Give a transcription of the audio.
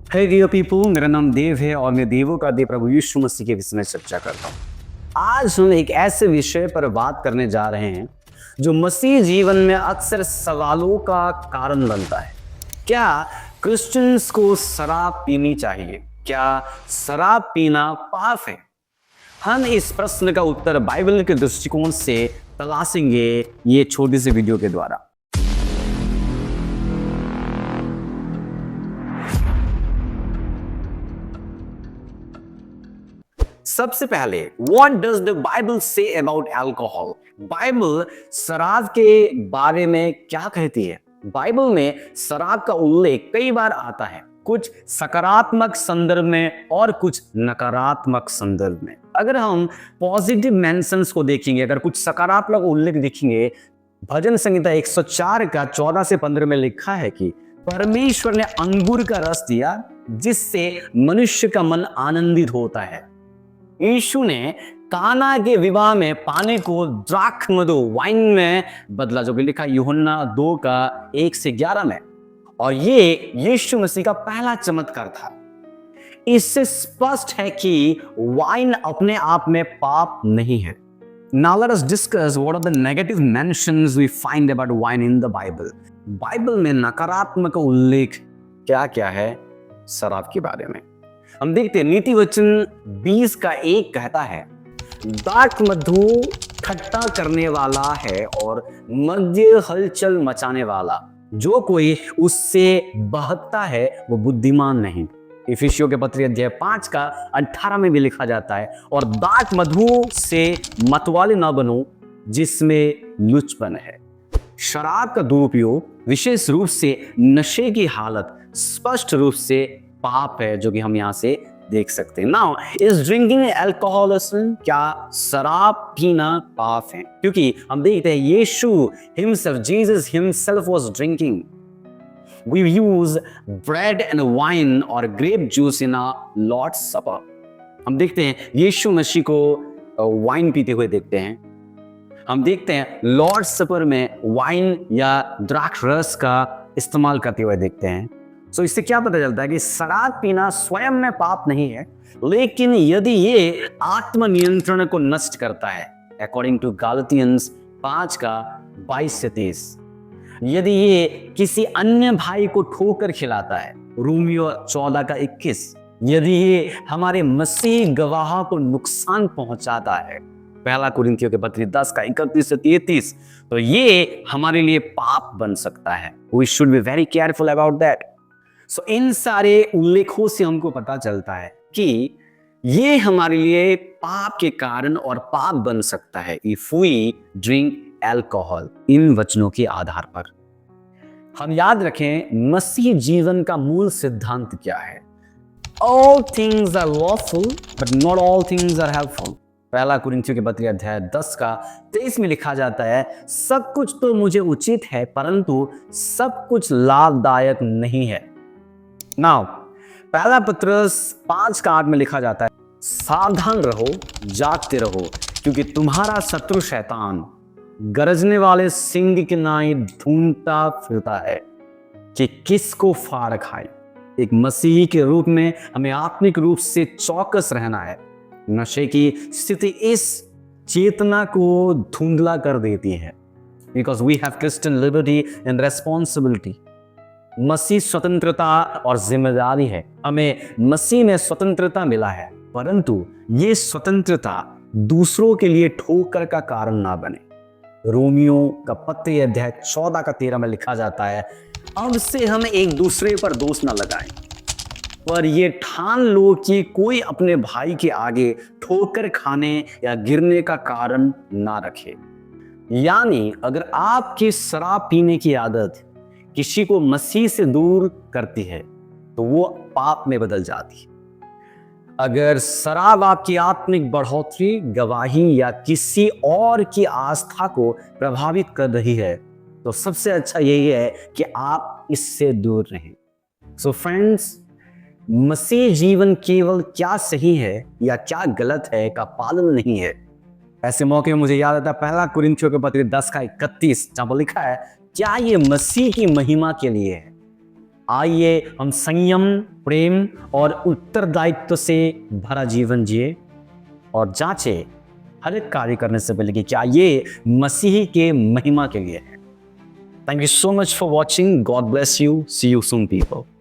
हे dear people, मेरा नाम देव है और मैं देवों का देव प्रभु यीशु मसीह के विषय में चर्चा करता हूँ। आज हम एक ऐसे विषय पर बात करने जा रहे हैं जो मसीह जीवन में अक्सर सवालों का कारण बनता है। क्या क्रिश्चियंस को शराब पीनी चाहिए? क्या शराब पीना पाप है? हम इस प्रश्न का उत्तर बाइबल के दृष्टिकोण से तलाशेंगे ये छोटी सी वीडियो के द्वारा। सबसे पहले, what does the Bible say about alcohol? Bible शराब के बारे में क्या कहती है? बाइबल में शराब का उल्लेख कई बार आता है, कुछ सकारात्मक संदर्भ में और कुछ नकारात्मक संदर्भ में। अगर हम पॉजिटिव मेंशंस को देखेंगे, अगर कुछ सकारात्मक उल्लेख देखेंगे, भजन संहिता 104 का 14 से 15 में लिखा है कि परमेश्वर ने अंगूर का रस दिया जिससे मनुष्य का मन आनंदित होता है। यीशु ने काना के विवाह में पानी को द्राक्षमधु वाइन में बदला, जो कि लिखा यूहन्ना 2 का 1 से 11 में, और ये यीशु मसीह का पहला चमत्कार था। इससे स्पष्ट है कि वाइन अपने आप में पाप नहीं है। Now let us discuss what are the negative mentions we find about wine in the Bible. Bible में नकारात्मक उल्लेख क्या क्या है शराब के बारे में? हम देखते हैं, नीति वचन 20 का 1 कहता है, दाख मधु खट्टा करने वाला है और मध्य हलचल मचाने वाला, जो कोई उससे बहकता है वो बुद्धिमान नहीं। इफिसियों के पत्री अध्याय 5 का 18 में भी लिखा जाता है, और दाख मधु से मतवाले न बनो जिसमें लुचपन है। शराब का दुरुपयोग, विशेष रूप से नशे की हालत, स्पष्ट रूप से पाप है, जो कि हम यहां से देख सकते हैं। Now, is drinking alcohol sin? क्या शराब पीना पाप है? क्योंकि हम देखते हैं यीशु himself, Jesus himself was drinking. We use bread and wine और grape juice in a Lord's supper. हम देखते हैं यीशु मसीह को वाइन पीते हुए देखते हैं। हम देखते हैं लॉर्ड्स सपर में वाइन या द्राक्ष रस का इस्तेमाल करते हुए देखते हैं। तो इससे क्या पता चलता है कि शराब पीना स्वयं में पाप नहीं है, लेकिन यदि ये आत्मनियंत्रण को नष्ट करता है, अकॉर्डिंग टू गालातियंस 5 का 22 से 23, यदि ये किसी अन्य भाई को ठोकर खिलाता है, रोमियो 14 का 21, यदि ये हमारे मसीह गवाह को नुकसान पहुंचाता है, पहला कुरिन्थियों के पत्री 10 का 31 से 33, तो ये हमारे लिए पाप बन सकता है। We should be very careful about that. So इन सारे उल्लेखों से हमको पता चलता है कि ये हमारे लिए पाप के कारण और पाप बन सकता है इफ वी ड्रिंक अल्कोहल। इन वचनों के आधार पर हम याद रखें, मसीह जीवन का मूल सिद्धांत क्या है? All things are lawful, but not all things are helpful। पहला कुरिन्थियों के पत्री अध्याय 10 का 23 में लिखा जाता है, सब कुछ तो मुझे उचित है, परंतु सब कुछ लाभदायक नहीं है। नाउ, पहला पत्रस 5 का 8 में लिखा जाता है, सावधान रहो, जागते रहो, क्योंकि तुम्हारा शत्रु शैतान गरजने वाले सिंह की नाई ढूंढता फिरता है कि किसको फाड़ खाए। एक मसीही के रूप में हमें आत्मिक रूप से चौकस रहना है। नशे की स्थिति इस चेतना को धुंधला कर देती है, because we have Christian liberty and responsibility. मसीह स्वतंत्रता और जिम्मेदारी है। हमें मसीह में स्वतंत्रता मिला है, परंतु ये स्वतंत्रता दूसरों के लिए ठोकर का कारण ना बने। रोमियो का पत्र अध्याय 14 का 13 में लिखा जाता है, अब से हम एक दूसरे पर दोष ना लगाएं, पर ये ठान लो कि कोई अपने भाई के आगे ठोकर खाने या गिरने का कारण ना रखे। यानी अगर आपकी शराब पीने की आदत किसी को मसीह से दूर करती है तो वो पाप में बदल जाती है। अगर शराब आपकी आत्मिक बढ़ोतरी, गवाही या किसी और की आस्था को प्रभावित कर रही है, तो सबसे अच्छा यही है कि आप इससे दूर रहें। सो फ्रेंड्स, मसीह जीवन केवल क्या सही है या क्या गलत है का पालन नहीं है। ऐसे मौके में मुझे याद आता है पहला कुरिन्थियों के पत्र 10 का 31, जहां पर लिखा है, क्या ये मसीह की महिमा के लिए है? आइए हम संयम, प्रेम और उत्तरदायित्व से भरा जीवन जिए और जांचे हर एक कार्य करने से पहले कि क्या ये मसीह के महिमा के लिए है। Thank you so much for watching. God bless you. See you soon, people.